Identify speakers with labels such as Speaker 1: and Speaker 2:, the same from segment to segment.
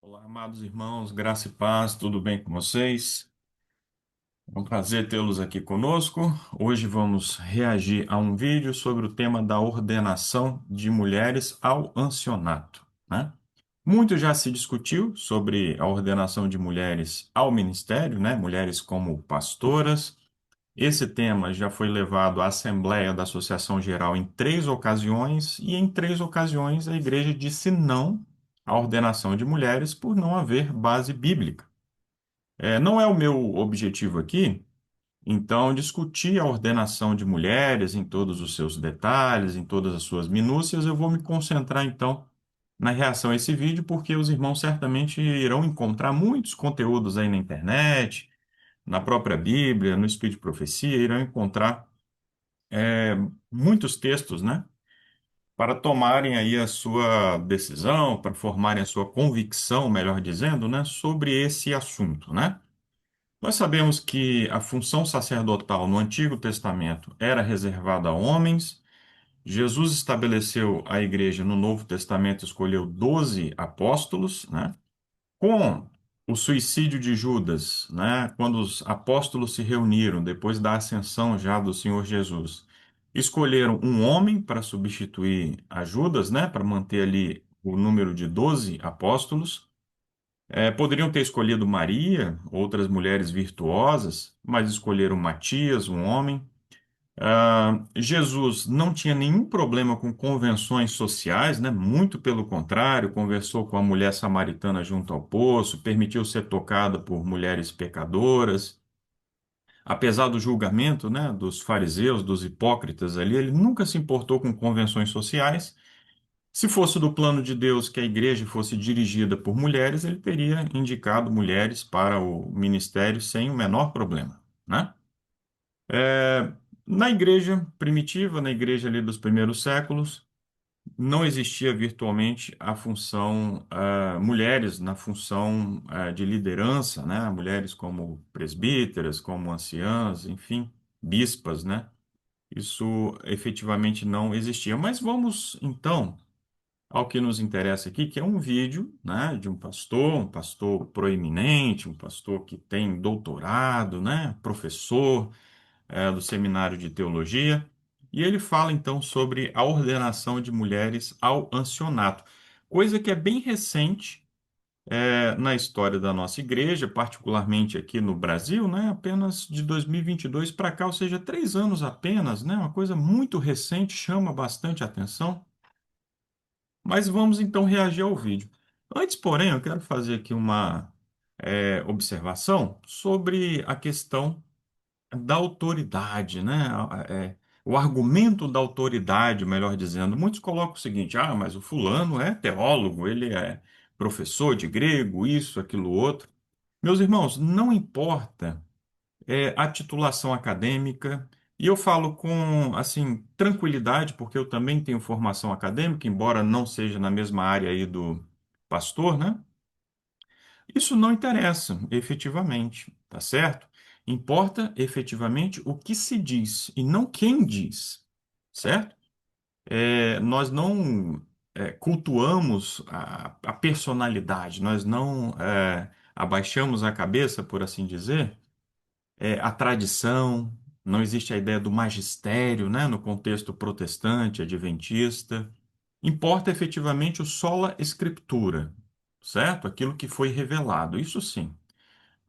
Speaker 1: Olá, amados irmãos, graça e paz, tudo bem com vocês? É um prazer tê-los aqui conosco. Hoje vamos reagir a um vídeo sobre o tema da ordenação de mulheres ao ancianato, né? Muito já se discutiu sobre a ordenação de mulheres ao ministério, né? Mulheres como pastoras. Esse tema já foi levado à Assembleia da Associação Geral em 3 ocasiões, e em 3 ocasiões a igreja disse não à ordenação de mulheres por não haver base bíblica. Não é o meu objetivo aqui, então, discutir a ordenação de mulheres em todos os seus detalhes, em todas as suas minúcias. Eu vou me concentrar, então, na reação a esse vídeo, porque os irmãos certamente irão encontrar muitos conteúdos aí na internet, na própria Bíblia, no Espírito de Profecia, irão encontrar muitos textos, né, para tomarem aí a sua decisão, para formarem a sua convicção, melhor dizendo, né, sobre esse assunto, né? Nós sabemos que a função sacerdotal no Antigo Testamento era reservada a homens. Jesus estabeleceu a igreja no Novo Testamento, escolheu 12 apóstolos, né? Com o suicídio de Judas, né? Quando os apóstolos se reuniram depois da ascensão já do Senhor Jesus, escolheram um homem para substituir a Judas, né? Para manter ali o número de 12 apóstolos. Poderiam ter escolhido Maria, outras mulheres virtuosas, mas escolheram Matias, um homem. Jesus não tinha nenhum problema com convenções sociais, né? Muito pelo contrário, conversou com a mulher samaritana junto ao poço, permitiu ser tocada por mulheres pecadoras. Apesar do julgamento, né, dos fariseus, dos hipócritas ali, ele nunca se importou com convenções sociais. Se fosse do plano de Deus que a igreja fosse dirigida por mulheres, ele teria indicado mulheres para o ministério sem o menor problema, né? É, Na igreja primitiva, na igreja ali dos primeiros séculos, não existia virtualmente a função, mulheres na função, de liderança, né? Mulheres como presbíteras, como anciãs, enfim, bispas, né? Isso efetivamente não existia. Mas vamos, então, ao que nos interessa aqui, que é um vídeo, né, de um pastor proeminente, um pastor que tem doutorado, né, professor, do Seminário de Teologia, e ele fala então sobre a ordenação de mulheres ao ancianato, coisa que é bem recente, na história da nossa igreja, particularmente aqui no Brasil, né, apenas de 2022 para cá, ou seja, 3 anos apenas, né, uma coisa muito recente, chama bastante atenção. Mas vamos então reagir ao vídeo. Antes, porém, eu quero fazer aqui uma observação sobre a questão da autoridade, né? O argumento da autoridade, melhor dizendo. Muitos colocam o seguinte: ah, mas o fulano é teólogo, ele é professor de grego, isso, aquilo, outro. Meus irmãos, não importa a titulação acadêmica, e eu falo com, assim, tranquilidade, porque eu também tenho formação acadêmica, embora não seja na mesma área aí do pastor, né? Isso não interessa, efetivamente, tá certo? Importa efetivamente o que se diz e não quem diz, certo? Nós não cultuamos a personalidade, nós não abaixamos a cabeça, por assim dizer, a tradição, não existe a ideia do magistério, né, no contexto protestante, adventista. Importa efetivamente o sola scriptura, certo? Aquilo que foi revelado, isso sim.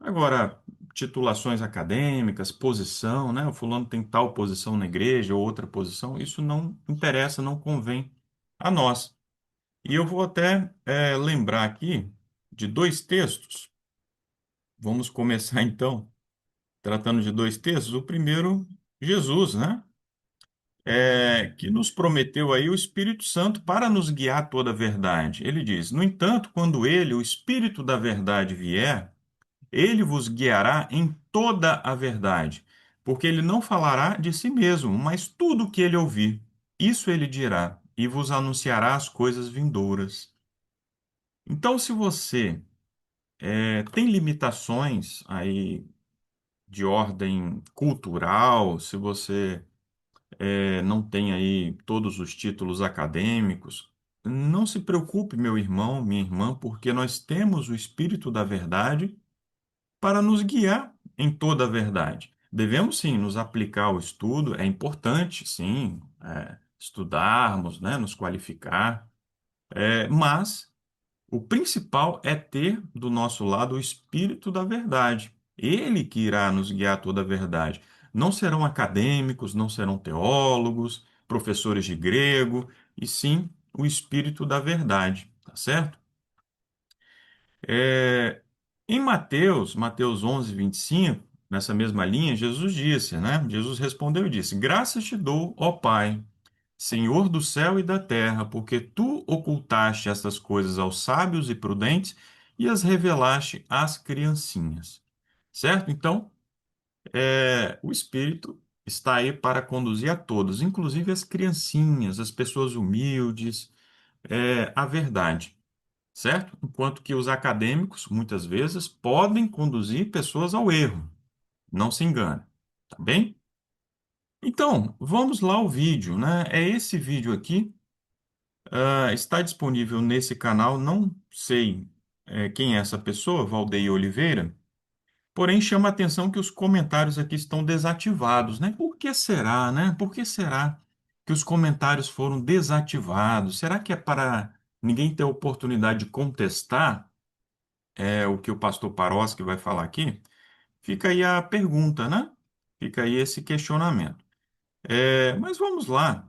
Speaker 1: Agora, titulações acadêmicas, posição, né? O fulano tem tal posição na igreja ou outra posição, isso não interessa, não convém a nós. E eu vou até lembrar aqui de dois textos. Vamos começar então tratando de dois textos. O primeiro, Jesus, né? Que nos prometeu aí o Espírito Santo para nos guiar a toda a verdade. Ele diz: no entanto, quando ele, o Espírito da verdade, vier, ele vos guiará em toda a verdade, porque ele não falará de si mesmo, mas tudo o que ele ouvir, isso ele dirá, e vos anunciará as coisas vindouras. Então, se você tem limitações aí de ordem cultural, se você não tem aí todos os títulos acadêmicos, não se preocupe, meu irmão, minha irmã, porque nós temos o Espírito da Verdade para nos guiar em toda a verdade. Devemos sim nos aplicar ao estudo, é importante sim, estudarmos, né, nos qualificar, mas o principal é ter do nosso lado o Espírito da Verdade. Ele que irá nos guiar a toda a verdade. Não serão acadêmicos, não serão teólogos, professores de grego, e sim o Espírito da Verdade, tá certo? É, em Mateus 11, 25, nessa mesma linha, Jesus disse, né? Jesus respondeu e disse: Graças te dou, ó Pai, Senhor do céu e da terra, porque tu ocultaste estas coisas aos sábios e prudentes e as revelaste às criancinhas. Certo? Então, o Espírito está aí para conduzir a todos, inclusive as criancinhas, as pessoas humildes, à verdade. Certo? Enquanto que os acadêmicos, muitas vezes, podem conduzir pessoas ao erro. Não se engane. Tá bem? Então, vamos lá ao vídeo, né? É esse vídeo aqui. Está disponível nesse canal. Não sei, quem é essa pessoa, Valdeir Oliveira, porém chama a atenção que os comentários aqui estão desativados, né? Por que será, né? Por que será que os comentários foram desativados? Será que é para ninguém ter a oportunidade de contestar, o que o pastor Paroski vai falar aqui? Fica aí a pergunta, né? Fica aí esse questionamento. Mas vamos lá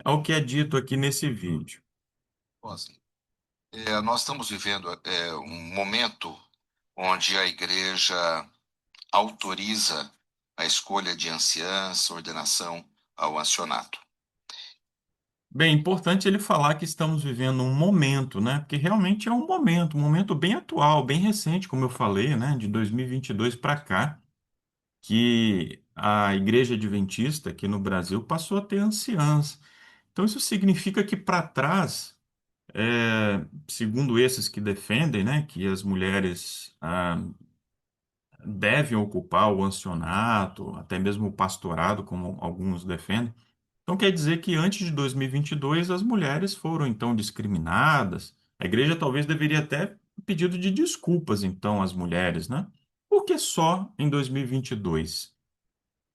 Speaker 1: ao que é dito aqui nesse vídeo.
Speaker 2: Nós estamos vivendo um momento onde a igreja autoriza a escolha de anciãs, ordenação ao ancianato.
Speaker 1: Bem, importante ele falar que estamos vivendo um momento, né? Porque realmente é um momento bem atual, bem recente, como eu falei, né? De 2022 para cá, que a Igreja Adventista aqui no Brasil passou a ter anciãs. Então, isso significa que para trás, segundo esses que defendem, né, que as mulheres devem ocupar o ancianato, até mesmo o pastorado, como alguns defendem. Então quer dizer que antes de 2022 as mulheres foram então discriminadas. A igreja talvez deveria até pedido de desculpas então às mulheres, né? Por que só em 2022,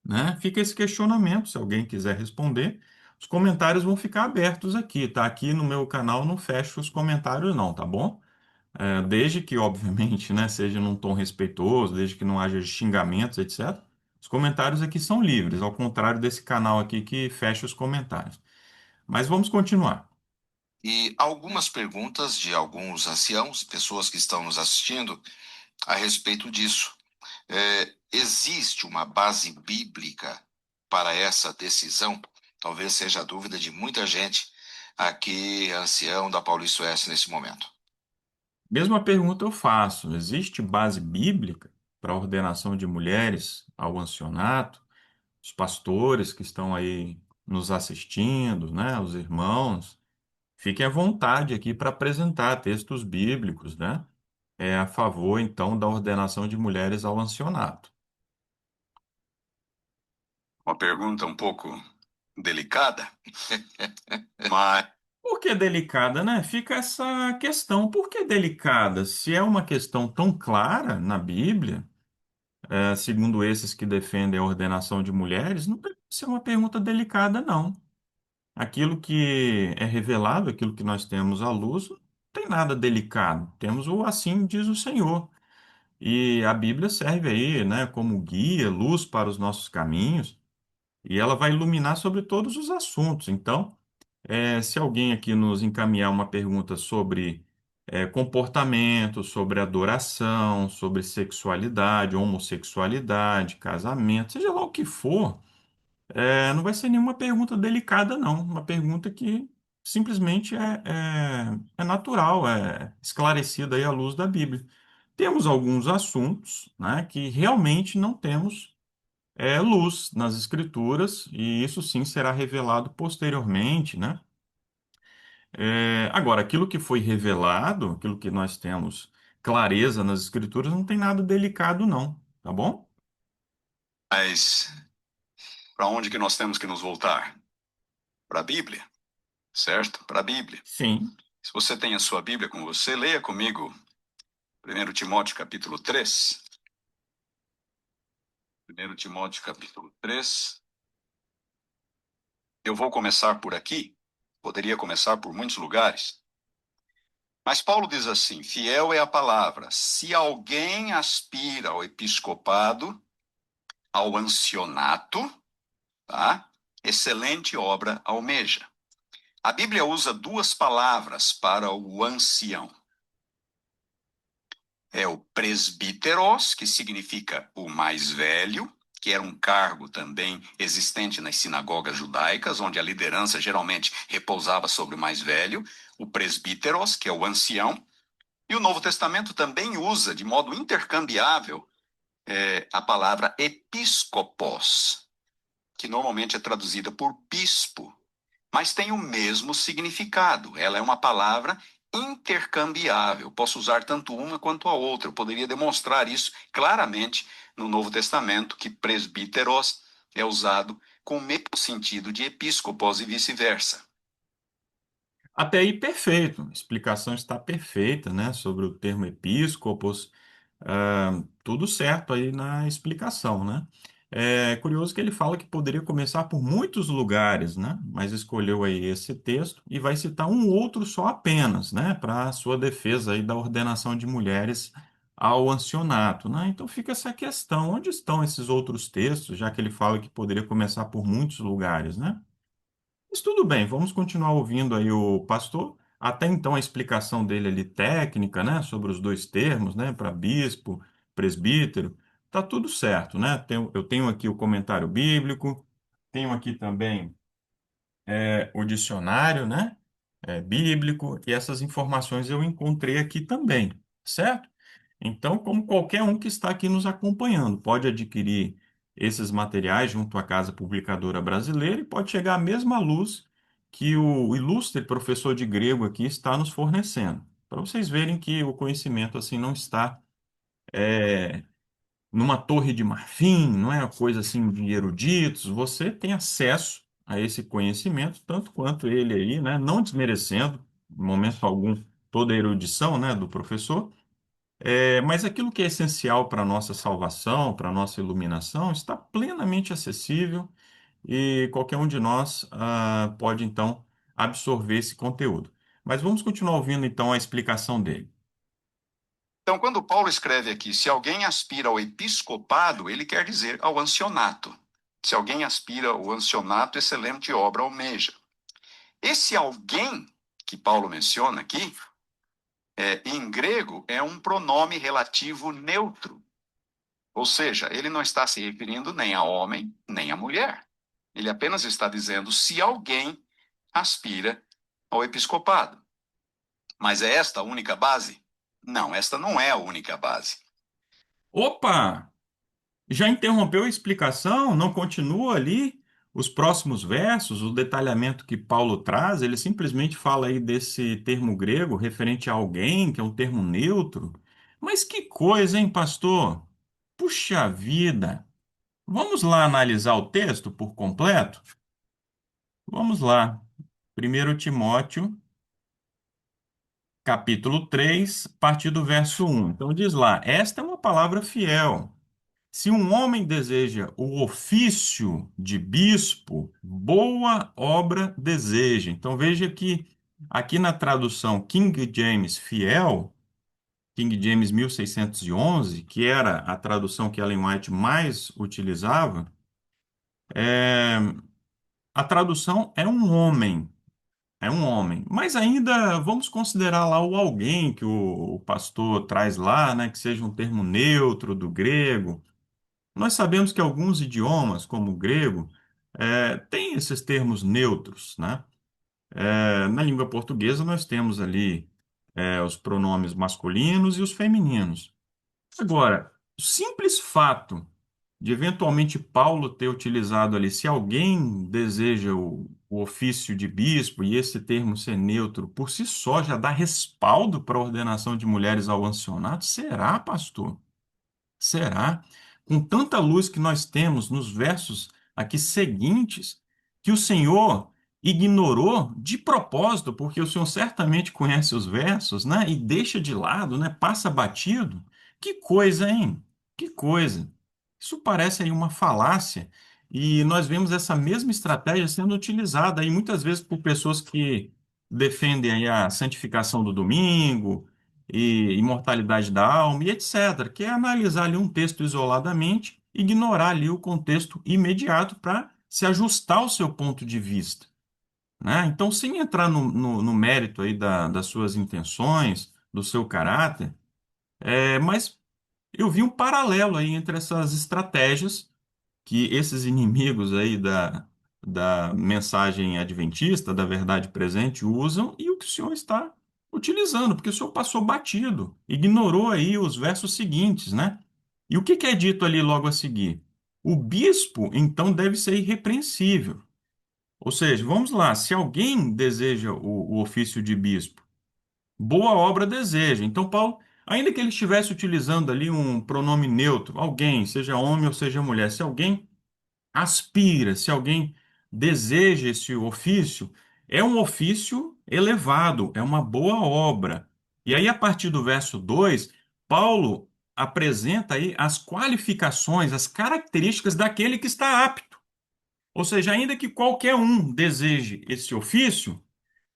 Speaker 1: né? Fica esse questionamento, se alguém quiser responder. Os comentários vão ficar abertos aqui, tá? Aqui no meu canal não fecho os comentários não, tá bom? Desde que, obviamente, né, seja num tom respeitoso, desde que não haja xingamentos, etc. Os comentários aqui são livres, ao contrário desse canal aqui que fecha os comentários. Mas vamos continuar.
Speaker 2: E algumas perguntas de alguns anciãos, pessoas que estão nos assistindo, a respeito disso. Existe uma base bíblica para essa decisão? Talvez seja a dúvida de muita gente aqui, ancião da Paulista Oeste, nesse momento.
Speaker 1: Mesma pergunta eu faço: existe base bíblica para a ordenação de mulheres ao ancianato? Os pastores que estão aí nos assistindo, né, os irmãos, fiquem à vontade aqui para apresentar textos bíblicos, né? A favor, então, da ordenação de mulheres ao ancianato.
Speaker 2: Uma pergunta um pouco delicada, mas
Speaker 1: Por que delicada, né? Fica essa questão. Por que delicada? Se é uma questão tão clara na Bíblia, segundo esses que defendem a ordenação de mulheres, não deve ser uma pergunta delicada, não. Aquilo que é revelado, aquilo que nós temos à luz, não tem nada delicado. Temos o assim diz o Senhor. E a Bíblia serve aí, né, como guia, luz para os nossos caminhos, e ela vai iluminar sobre todos os assuntos. Então, se alguém aqui nos encaminhar uma pergunta sobre comportamento, sobre adoração, sobre sexualidade, homossexualidade, casamento, seja lá o que for, não vai ser nenhuma pergunta delicada, não. Uma pergunta que simplesmente é natural, é esclarecida aí à luz da Bíblia. Temos alguns assuntos, né, que realmente não temos luz nas Escrituras, e isso sim será revelado posteriormente, né? Agora, aquilo que foi revelado, aquilo que nós temos clareza nas Escrituras, não tem nada delicado, não, tá bom?
Speaker 2: para onde que nós temos que nos voltar? Para a Bíblia. certo? Para a Bíblia.
Speaker 1: Sim.
Speaker 2: Se você tem a sua Bíblia com você, leia comigo 1 Timóteo capítulo 3. 1 Timóteo capítulo 3. Eu vou começar por aqui, poderia começar por muitos lugares, mas Paulo diz assim: fiel é a palavra. Se alguém aspira ao episcopado, ao ancionato, tá? Excelente obra almeja. A Bíblia usa duas palavras para o ancião. É o presbíteros, que significa o mais velho, que era um cargo também existente nas sinagogas judaicas, onde a liderança geralmente repousava sobre o mais velho, o presbíteros, que é o ancião, e o Novo Testamento também usa, de modo intercambiável, a palavra episcopos, que normalmente é traduzida por bispo, mas tem o mesmo significado. Ela é uma palavra intercambiável. Posso usar tanto uma quanto a outra. Eu poderia demonstrar isso claramente no Novo Testamento, que presbíteros é usado com o mesmo sentido de episcopos e vice-versa.
Speaker 1: Até aí, perfeito. A explicação está perfeita, né, sobre o termo episcopos. Tudo certo aí na explicação, né? É curioso que ele fala que poderia começar por muitos lugares, né? Mas escolheu aí esse texto e vai citar um outro só apenas, né? Para a sua defesa aí da ordenação de mulheres ao ancionato, né? Então fica essa questão: onde estão esses outros textos, já que ele fala que poderia começar por muitos lugares, né? Mas tudo bem, vamos continuar ouvindo aí o pastor. Até então a explicação dele ali técnica, né, sobre os dois termos, né, para bispo, presbítero, tá tudo certo, né? Eu tenho aqui o comentário bíblico, tenho aqui também o dicionário, né, bíblico, e essas informações eu encontrei aqui também, certo? Então, como qualquer um que está aqui nos acompanhando, pode adquirir esses materiais junto à Casa Publicadora Brasileira e pode chegar à mesma luz que o ilustre professor de grego aqui está nos fornecendo, para vocês verem que o conhecimento assim não está numa torre de marfim, não é uma coisa assim de eruditos. Você tem acesso a esse conhecimento tanto quanto ele aí, né? Não desmerecendo, em momento algum, toda a erudição, né, do professor. Mas aquilo que é essencial para a nossa salvação, para a nossa iluminação, está plenamente acessível e qualquer um de nós pode, então, absorver esse conteúdo. Mas vamos continuar ouvindo, então, a explicação dele.
Speaker 2: Então, quando Paulo escreve aqui, se alguém aspira ao episcopado, ele quer dizer ao ancionato. Se alguém aspira ao ancionato, excelente obra almeja. Esse alguém que Paulo menciona aqui, em grego, é um pronome relativo neutro. Ou seja, ele não está se referindo nem a homem, nem a mulher. Ele apenas está dizendo se alguém aspira ao episcopado. Mas é esta a única base? Não, esta não é a única base.
Speaker 1: Opa! Já interrompeu a explicação? Não continua ali os próximos versos, o detalhamento que Paulo traz? Ele simplesmente fala aí desse termo grego referente a alguém, que é um termo neutro. Mas que coisa, hein, pastor? Puxa vida! Vamos lá analisar o texto por completo? Vamos lá. 1 Timóteo, capítulo 3, a partir do verso 1. Então diz lá: esta é uma palavra fiel. Se um homem deseja o ofício de bispo, boa obra deseja. Então veja que aqui na tradução King James fiel, King James 1611, que era a tradução que Ellen White mais utilizava, é, a tradução é um homem. É um homem. Mas ainda vamos considerar lá o alguém que o pastor traz lá, né, que seja um termo neutro do grego. Nós sabemos que alguns idiomas, como o grego, têm esses termos neutros, né? Na língua portuguesa, nós temos ali os pronomes masculinos e os femininos. Agora, o simples fato de eventualmente Paulo ter utilizado ali, se alguém deseja o ofício de bispo e esse termo ser neutro, por si só já dá respaldo para a ordenação de mulheres ao ancionato? Será, pastor? Será? Com tanta luz que nós temos nos versos aqui seguintes, que o Senhor ignorou de propósito, porque o senhor certamente conhece os versos, né? E deixa de lado, né? Passa batido. Que coisa, hein? Que coisa. Isso parece aí uma falácia. E nós vemos essa mesma estratégia sendo utilizada aí muitas vezes por pessoas que defendem aí a santificação do domingo e imortalidade da alma e etc., que é analisar ali um texto isoladamente, ignorar ali o contexto imediato para se ajustar ao seu ponto de vista, né? Então, sem entrar no mérito aí das suas intenções, do seu caráter, mas eu vi um paralelo aí entre essas estratégias que esses inimigos aí da mensagem adventista, da verdade presente, usam e o que o senhor está utilizando, porque o senhor passou batido, ignorou aí os versos seguintes, né? E o que que é dito ali logo a seguir? O bispo, então, deve ser irrepreensível. Ou seja, vamos lá, se alguém deseja o ofício de bispo, boa obra deseja. Então, Paulo, ainda que ele estivesse utilizando ali um pronome neutro, alguém, seja homem ou seja mulher, se alguém aspira, se alguém deseja esse ofício, é um ofício elevado, é uma boa obra. E aí, a partir do verso 2, Paulo apresenta aí as qualificações, as características daquele que está apto. Ou seja, ainda que qualquer um deseje esse ofício,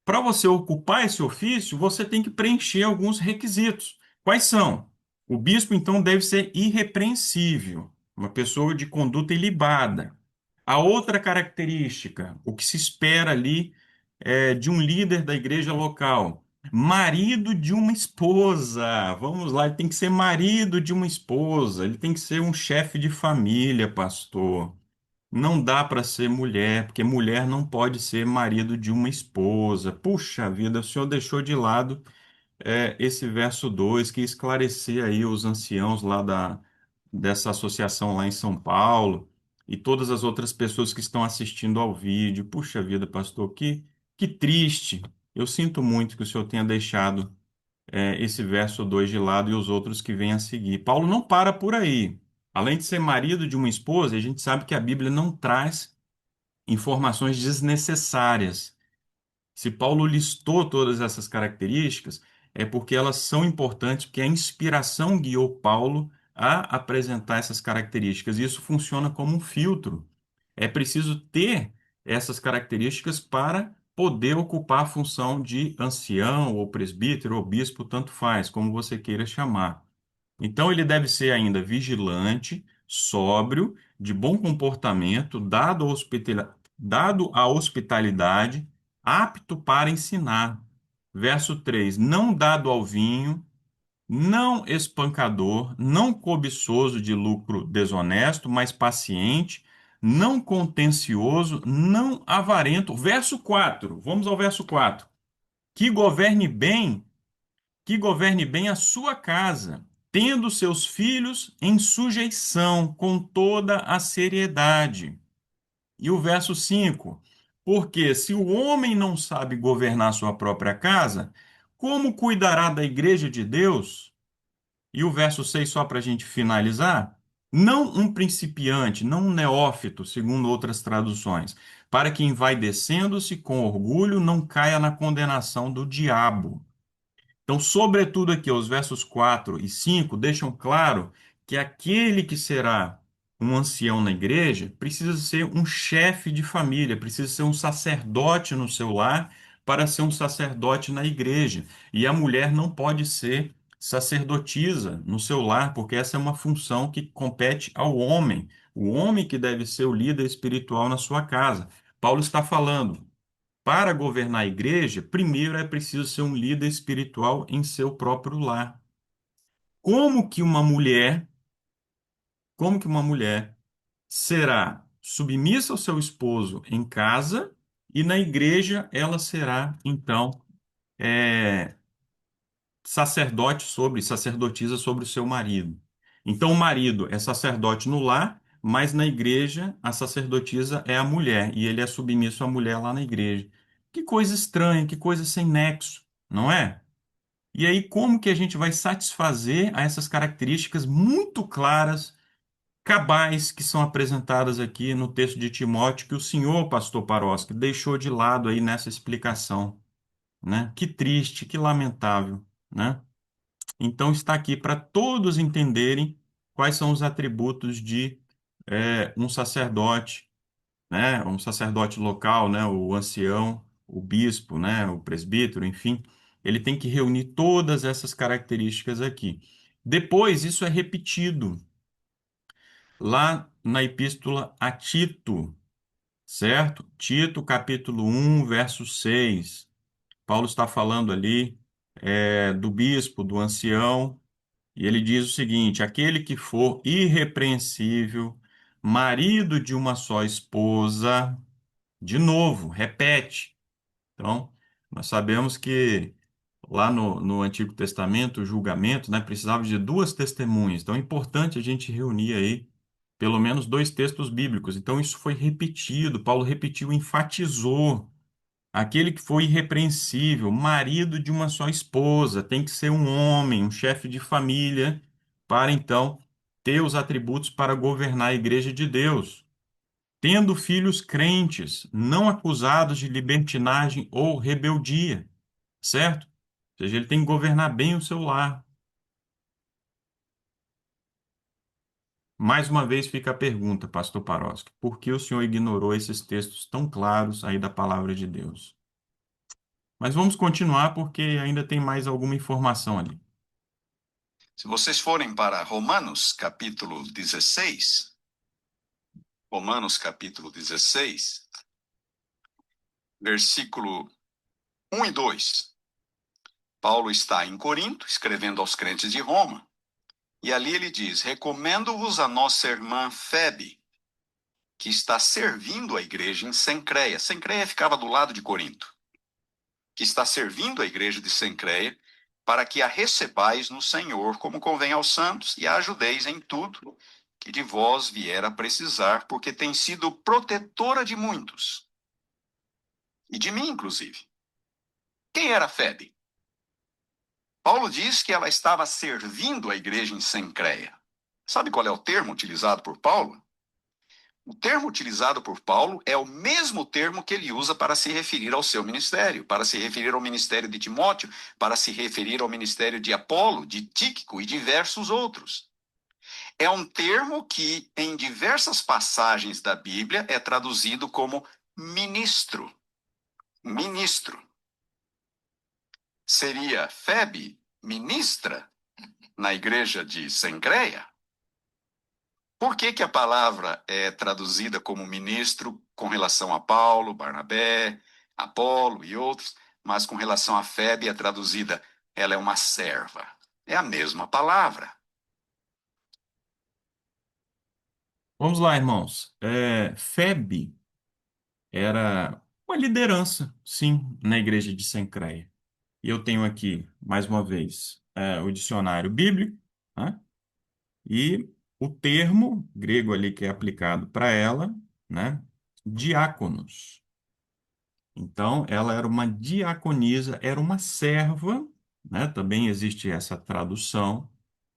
Speaker 1: para você ocupar esse ofício, você tem que preencher alguns requisitos. Quais são? O bispo, então, deve ser irrepreensível, uma pessoa de conduta ilibada. A outra característica, o que se espera ali de um líder da igreja local, marido de uma esposa. Vamos lá, ele tem que ser marido de uma esposa, ele tem que ser um chefe de família, pastor. Não dá para ser mulher, porque mulher não pode ser marido de uma esposa. Puxa vida, o senhor deixou de lado esse verso 2 que esclarecia aí os anciãos dessa associação lá em São Paulo e todas as outras pessoas que estão assistindo ao vídeo. Puxa vida, pastor, que triste. Eu sinto muito que o senhor tenha deixado esse verso 2 de lado e os outros que vêm a seguir. Paulo não para por aí. Além de ser marido de uma esposa, a gente sabe que a Bíblia não traz informações desnecessárias. Se Paulo listou todas essas características, é porque elas são importantes, porque a inspiração guiou Paulo a apresentar essas características. E isso funciona como um filtro. É preciso ter essas características para poder ocupar a função de ancião, ou presbítero, ou bispo, tanto faz, como você queira chamar. Então, ele deve ser ainda vigilante, sóbrio, de bom comportamento, dado à hospitalidade, apto para ensinar. Verso 3: não dado ao vinho, não espancador, não cobiçoso de lucro desonesto, mas paciente, não contencioso, não avarento. Verso 4, vamos ao verso 4: que governe bem a sua casa, tendo seus filhos em sujeição com toda a seriedade. E o verso 5: porque se o homem não sabe governar sua própria casa, como cuidará da igreja de Deus? E o verso 6 só para a gente finalizar: não um principiante, não um neófito, segundo outras traduções, para quem vai descendo-se com orgulho não caia na condenação do diabo. Então, sobretudo aqui, os versos 4 e 5 deixam claro que aquele que será um ancião na igreja precisa ser um chefe de família, precisa ser um sacerdote no seu lar para ser um sacerdote na igreja. E a mulher não pode ser sacerdotisa no seu lar, porque essa é uma função que compete ao homem. O homem que deve ser o líder espiritual na sua casa. Paulo está falando. Para governar a igreja, primeiro é preciso ser um líder espiritual em seu próprio lar. Como que uma mulher, como que uma mulher será submissa ao seu esposo em casa e na igreja ela será, então, é, sacerdotisa sobre o seu marido. Então, o marido é sacerdote no lar, mas na igreja a sacerdotisa é a mulher e ele é submisso à mulher lá na igreja. Que coisa estranha, que coisa sem nexo, não é? E aí, como que a gente vai satisfazer a essas características muito claras cabais que são apresentadas aqui no texto de Timóteo que o senhor, pastor Paroski, deixou de lado aí nessa explicação, né? Que triste, que lamentável, né? Então está aqui para todos entenderem quais são os atributos de um sacerdote, né? Um sacerdote local, né? O ancião, o bispo, né? O presbítero, enfim, ele tem que reunir todas essas características aqui. Depois, isso é repetido lá na epístola a Tito, certo? Tito, capítulo 1, verso 6. Paulo está falando ali do bispo, do ancião, e ele diz o seguinte: aquele que for irrepreensível, marido de uma só esposa, de novo, repete. Então, nós sabemos que lá no Antigo Testamento, o julgamento, né, precisava de duas testemunhas. Então, é importante a gente reunir aí pelo menos dois textos bíblicos. Então, isso foi repetido. Paulo repetiu, enfatizou. Aquele que foi irrepreensível, marido de uma só esposa, tem que ser um homem, um chefe de família, para então ter os atributos para governar a igreja de Deus, tendo filhos crentes, não acusados de libertinagem ou rebeldia, certo? Ou seja, ele tem que governar bem o seu lar. Mais uma vez fica a pergunta, pastor Paroski, por que o senhor ignorou esses textos tão claros aí da palavra de Deus? Mas vamos continuar porque ainda tem mais alguma informação ali.
Speaker 2: Se vocês forem para Romanos, capítulo 16, Romanos, capítulo 16, versículo 1 e 2. Paulo está em Corinto, escrevendo aos crentes de Roma, e ali ele diz: recomendo-vos a nossa irmã Febe, que está servindo a igreja em Cencreia. Cencreia ficava do lado de Corinto. Que está servindo a igreja de Cencreia, para que a recebais no Senhor, como convém aos santos, e a ajudeis em tudo que de vós vier a precisar, porque tem sido protetora de muitos, e de mim, inclusive. Quem era Febe? Paulo diz que ela estava servindo a igreja em Cencreia. Sabe qual é o termo utilizado por Paulo? O termo utilizado por Paulo é o mesmo termo que ele usa para se referir ao seu ministério, para se referir ao ministério de Timóteo, para se referir ao ministério de Apolo, de Tíquico e diversos outros. É um termo que, em diversas passagens da Bíblia, é traduzido como ministro. Ministro. Seria Febe ministra na igreja de Cencreia? Por que que a palavra é traduzida como ministro com relação a Paulo, Barnabé, Apolo e outros, mas com relação a Febe é traduzida, ela é uma serva? É a mesma palavra.
Speaker 1: Vamos lá, irmãos. Febe era uma liderança, sim, na igreja de Cencreia. E eu tenho aqui, mais uma vez, o dicionário bíblico, né? E o termo grego ali que é aplicado para ela, né? Diáconos. Então, ela era uma diaconisa, era uma serva, né? Também existe essa tradução,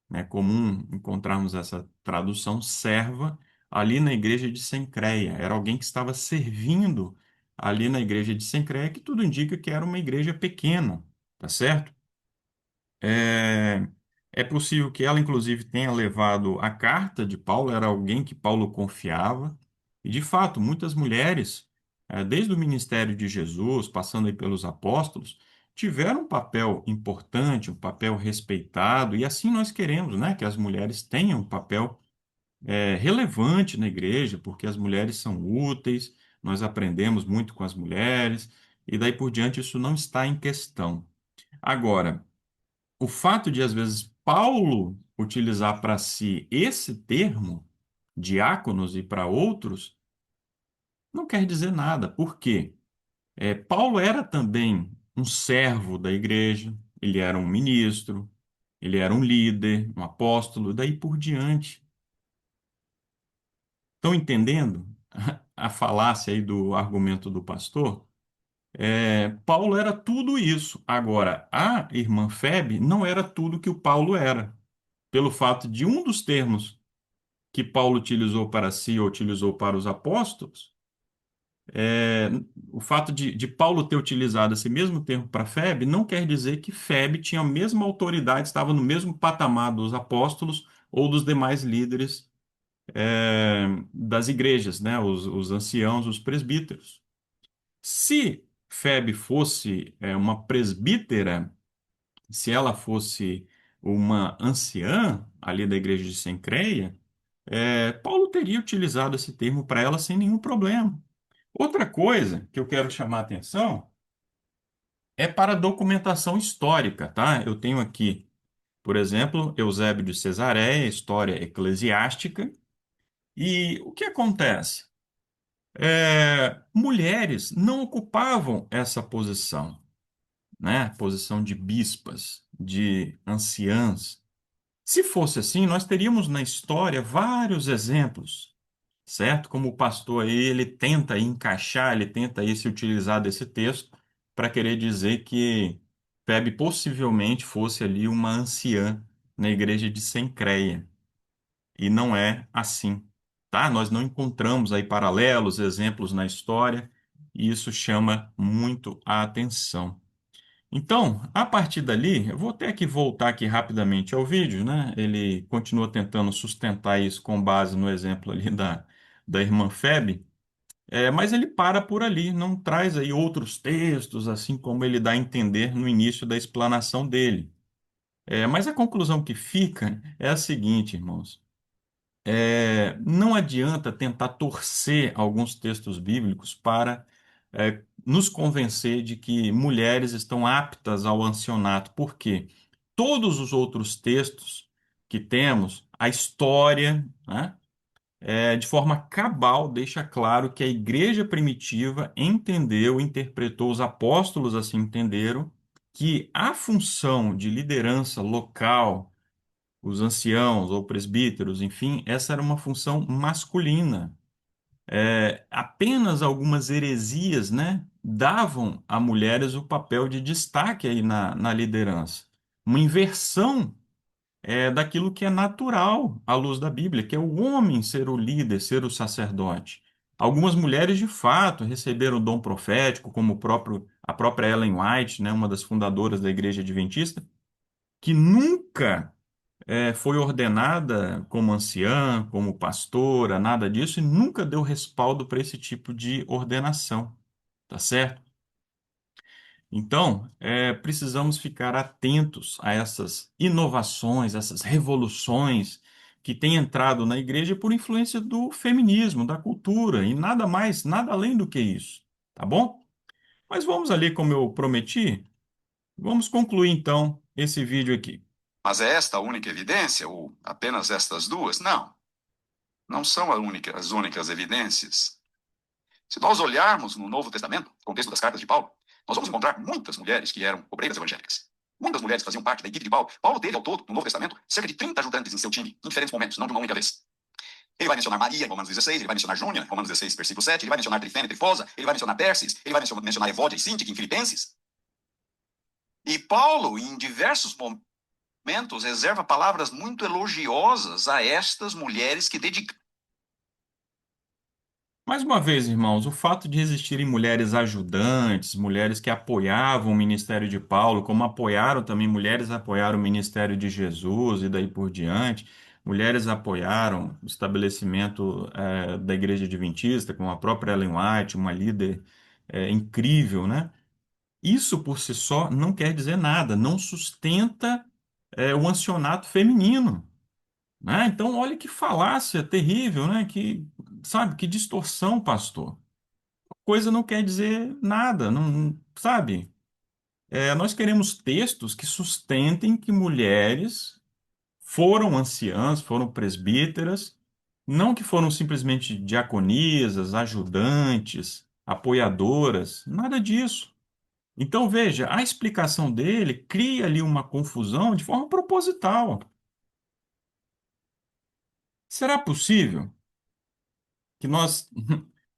Speaker 1: né? Comum encontrarmos essa tradução serva ali na igreja de Cencreia. Era alguém que estava servindo ali na igreja de Cencreia, que tudo indica que era uma igreja pequena, tá certo? É, é possível que ela, inclusive, tenha levado a carta de Paulo, era alguém que Paulo confiava. E, de fato, muitas mulheres, desde o ministério de Jesus, passando aí pelos apóstolos, tiveram um papel importante, um papel respeitado, e assim nós queremos, né, que as mulheres tenham um papel, relevante na igreja, porque as mulheres são úteis, nós aprendemos muito com as mulheres, e daí por diante isso não está em questão. Agora, o fato de, às vezes, Paulo utilizar para si esse termo, diáconos, e para outros, não quer dizer nada. Por quê? Paulo era também um servo da igreja, ele era um ministro, ele era um líder, um apóstolo, daí por diante. Estão entendendo a falácia aí do argumento do pastor? Paulo era tudo isso. Agora, a irmã Febe não era tudo que o Paulo era, pelo fato de um dos termos. que Paulo utilizou para si ou utilizou para os apóstolos, é, o fato de Paulo ter utilizado esse mesmo termo para Febe não quer dizer que Febe tinha a mesma autoridade, estava no mesmo patamar dos apóstolos ou dos demais líderes das igrejas, né? Os anciãos, os presbíteros. Se Febe fosse uma presbítera, se ela fosse uma anciã ali da igreja de Cencreia, Paulo teria utilizado esse termo para ela sem nenhum problema. Outra coisa que eu quero chamar a atenção é para a documentação histórica, tá? Eu tenho aqui, por exemplo, Eusébio de Cesareia, História Eclesiástica, e o que acontece? Mulheres não ocupavam essa posição, né? Posição de bispas, de anciãs. Se fosse assim, nós teríamos na história vários exemplos, certo? Como o pastor aí, ele tenta aí encaixar, ele tenta aí se utilizar desse texto para querer dizer que Febe possivelmente fosse ali uma anciã na igreja de Cencreia. E não é assim, tá? Nós não encontramos aí paralelos, exemplos na história, e isso chama muito a atenção. Então, a partir dali, eu vou ter que voltar aqui rapidamente ao vídeo, né? Ele continua tentando sustentar isso com base no exemplo ali da irmã Febe, mas ele para por ali, não traz aí outros textos, assim como ele dá a entender no início da explanação dele. Mas a conclusão que fica é a seguinte, irmãos. Não adianta tentar torcer alguns textos bíblicos para nos convencer de que mulheres estão aptas ao ancionato, porque todos os outros textos que temos, a história, né, de forma cabal deixa claro que a igreja primitiva entendeu, interpretou, os apóstolos assim entenderam, que a função de liderança local, os anciãos ou presbíteros, enfim, essa era uma função masculina. Apenas algumas heresias, né, davam a mulheres o papel de destaque aí na liderança. Uma inversão daquilo que é natural à luz da Bíblia, que é o homem ser o líder, ser o sacerdote. Algumas mulheres, de fato, receberam o dom profético, como a própria Ellen White, né, uma das fundadoras da Igreja Adventista, que nunca foi ordenada como anciã, como pastora, nada disso, e nunca deu respaldo para esse tipo de ordenação, tá certo? Então, precisamos ficar atentos a essas inovações, essas revoluções que têm entrado na igreja por influência do feminismo, da cultura, e nada mais, nada além do que isso, tá bom? Mas vamos ali, como eu prometi, vamos concluir então esse vídeo aqui.
Speaker 2: Mas é esta a única evidência, ou apenas estas duas? Não, não são as únicas evidências. Se nós olharmos no Novo Testamento, contexto das cartas de Paulo, nós vamos encontrar muitas mulheres que eram obreiras evangélicas. Muitas mulheres faziam parte da equipe de Paulo. Paulo teve, ao todo, no Novo Testamento, cerca de 30 ajudantes em seu time, em diferentes momentos, não de uma única vez. Ele vai mencionar Maria em Romanos 16, ele vai mencionar Júnia, Romanos 16, versículo 7, ele vai mencionar Trifena e Trifosa, ele vai mencionar Persis, ele vai mencionar Evódia e Síntique em Filipenses. E Paulo, em diversos momentos, reserva palavras muito elogiosas a estas mulheres que dedicam.
Speaker 1: Mais uma vez, irmãos, o fato de existirem mulheres ajudantes, mulheres que apoiavam o ministério de Paulo, como apoiaram também mulheres apoiaram o ministério de Jesus e daí por diante, mulheres apoiaram o estabelecimento da Igreja Adventista, como a própria Ellen White, uma líder incrível, né? Isso por si só não quer dizer nada, não sustenta o ancionato feminino, né? Então, olha que falácia terrível, né? Que, sabe, que distorção, pastor. Coisa não quer dizer nada, não, sabe? Nós queremos textos que sustentem que mulheres foram anciãs, foram presbíteras, não que foram simplesmente diaconisas, ajudantes, apoiadoras, nada disso. Então, veja, a explicação dele cria ali uma confusão de forma proposital. Será possível que nós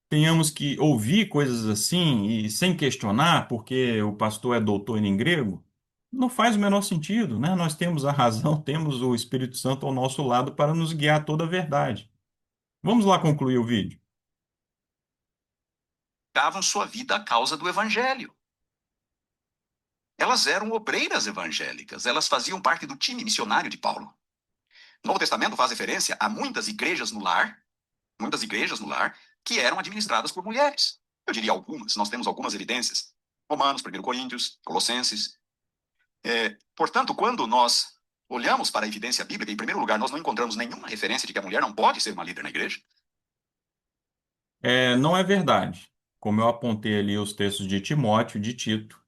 Speaker 1: tenhamos que ouvir coisas assim e sem questionar, porque o pastor é doutor em grego? Não faz o menor sentido, né? Nós temos a razão, temos o Espírito Santo ao nosso lado para nos guiar a toda a verdade. Vamos lá concluir o vídeo.
Speaker 3: Davam sua vida à causa do evangelho. Elas eram obreiras evangélicas, elas faziam parte do time missionário de Paulo. O Novo Testamento faz referência a muitas igrejas no lar, que eram administradas por mulheres. Eu diria algumas, nós temos algumas evidências. Romanos, 1 Coríntios, Colossenses. Portanto, quando nós olhamos para a evidência bíblica, em primeiro lugar, nós não encontramos nenhuma referência de que a mulher não pode ser uma líder na igreja.
Speaker 1: Não é verdade. Como eu apontei ali os textos de Timóteo, de Tito,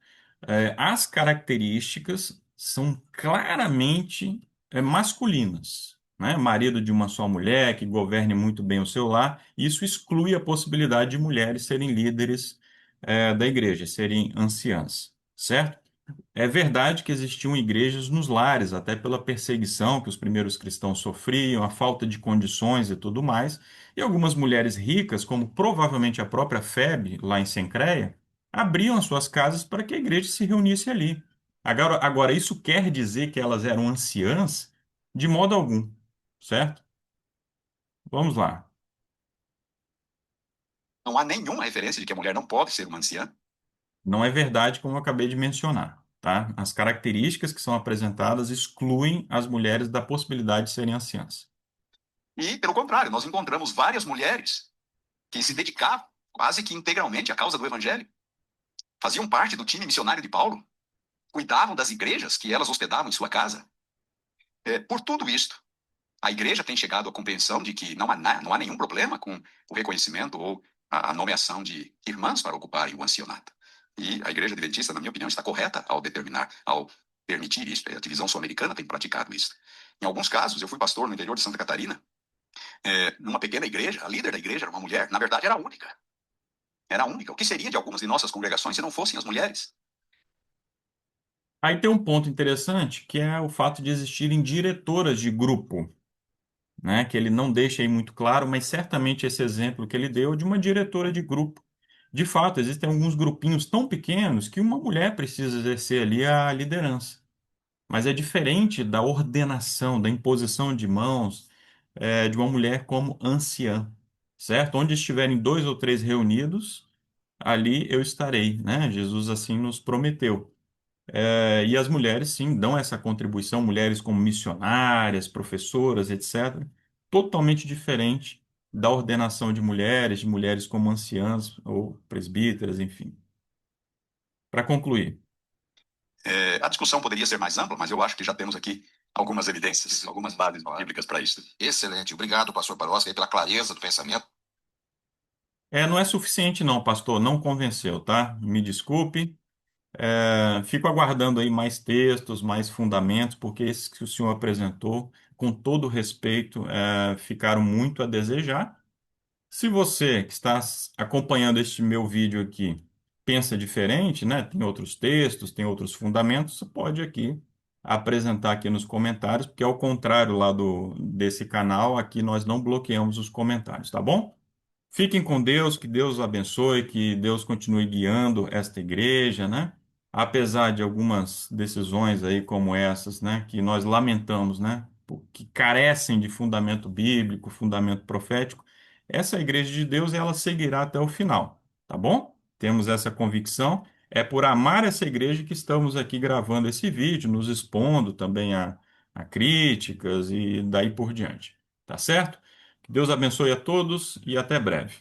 Speaker 1: as características são claramente masculinas, né? Marido de uma só mulher, que governe muito bem o seu lar, isso exclui a possibilidade de mulheres serem líderes, da igreja, serem anciãs, certo? É verdade que existiam igrejas nos lares, até pela perseguição que os primeiros cristãos sofriam, a falta de condições e tudo mais, e algumas mulheres ricas, como provavelmente a própria Febe, lá em Cencreia, abriam as suas casas para que a igreja se reunisse ali. Agora, isso quer dizer que elas eram anciãs? De modo algum, certo? Vamos lá.
Speaker 3: Não há nenhuma referência de que a mulher não pode ser uma anciã.
Speaker 1: Não é verdade como eu acabei de mencionar, tá? As características que são apresentadas excluem as mulheres da possibilidade de serem anciãs.
Speaker 3: E, pelo contrário, nós encontramos várias mulheres que se dedicavam quase que integralmente à causa do evangelho. Faziam parte do time missionário de Paulo. Cuidavam das igrejas que elas hospedavam em sua casa. Por tudo isto, a igreja tem chegado à compreensão de que não há nenhum problema com o reconhecimento ou a nomeação de irmãs para ocuparem o ancianato. E a igreja adventista, na minha opinião, está correta ao determinar, ao permitir isso. A divisão sul-americana tem praticado isso. Em alguns casos, eu fui pastor no interior de Santa Catarina, numa pequena igreja. A líder da igreja era uma mulher. Na verdade, era a única. Era a única. O que seria de algumas de nossas congregações se não fossem as mulheres?
Speaker 1: Aí tem um ponto interessante, que é o fato de existirem diretoras de grupo, né? Que ele não deixa aí muito claro, mas certamente esse exemplo que ele deu é de uma diretora de grupo. De fato, existem alguns grupinhos tão pequenos que uma mulher precisa exercer ali a liderança. Mas é diferente da ordenação, da imposição de mãos, de uma mulher como anciã, certo? Onde estiverem dois ou três reunidos, ali eu estarei, né? Jesus assim nos prometeu. E as mulheres, sim, dão essa contribuição, mulheres como missionárias, professoras, etc., totalmente diferente da ordenação de mulheres como anciãs ou presbíteras, enfim. Para concluir,
Speaker 3: A discussão poderia ser mais ampla, mas eu acho que já temos aqui algumas evidências, algumas bases bíblicas para isso.
Speaker 2: Excelente. Obrigado, pastor Paroski, aí pela clareza do pensamento.
Speaker 1: não é suficiente não, pastor, não convenceu, tá? Me desculpe. Fico aguardando aí mais textos, mais fundamentos, porque esses que o senhor apresentou, com todo respeito, ficaram muito a desejar. Se você que está acompanhando este meu vídeo aqui pensa diferente, né? Tem outros textos, tem outros fundamentos, você pode aqui apresentar aqui nos comentários, porque ao contrário lá desse canal, aqui nós não bloqueamos os comentários, tá bom? Fiquem com Deus, que Deus os abençoe, que Deus continue guiando esta igreja, né? Apesar de algumas decisões aí como essas, né, que nós lamentamos, né, que carecem de fundamento bíblico, fundamento profético, essa igreja de Deus ela seguirá até o final, tá bom? Temos essa convicção. É por amar essa igreja que estamos aqui gravando esse vídeo, nos expondo também a críticas e daí por diante, tá certo? Que Deus abençoe a todos e até breve.